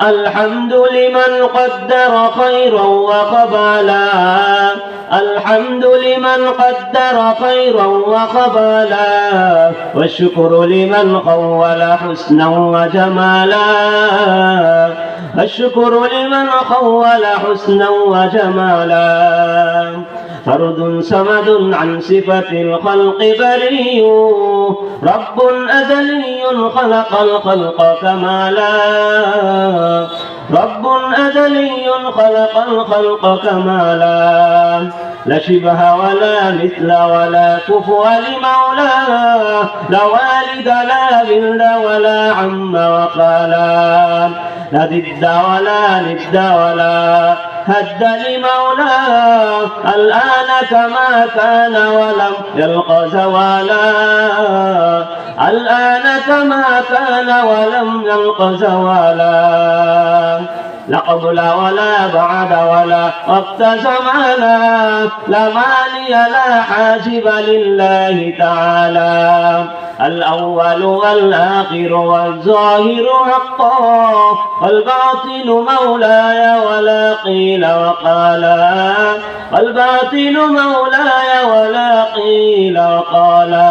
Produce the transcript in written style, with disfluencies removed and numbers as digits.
الحمد لمن قدر خيرا وقبلا، الحمد لمن قدر خيرا وقبلا، والشكر لمن خول حسنا وجمالا، الشكر لمن خول حسنا وجمالا. فرد صمد عن صفة الخلق بريء، رب أزلي خلق الخلق كمالا، رب أزلي خلق الخلق كمالا. لا شبه ولا مثل ولا كفو لمولاه، لا والد لا بلد ولا عم وخالا، لا ضد ولا ند ولا هد لمولاه، الآن كما كان ولم يلق زوالا، الآن كما كان ولم يلق زوالا. لا قبل ولا بعد ولا وقت زمانا، لا ماني لا حاجب لله تعالى، الأول والآخر والظاهر حقا، والباطن مولاي ولا قيل وقالا، والباطن مولاي ولا قيل وقالا.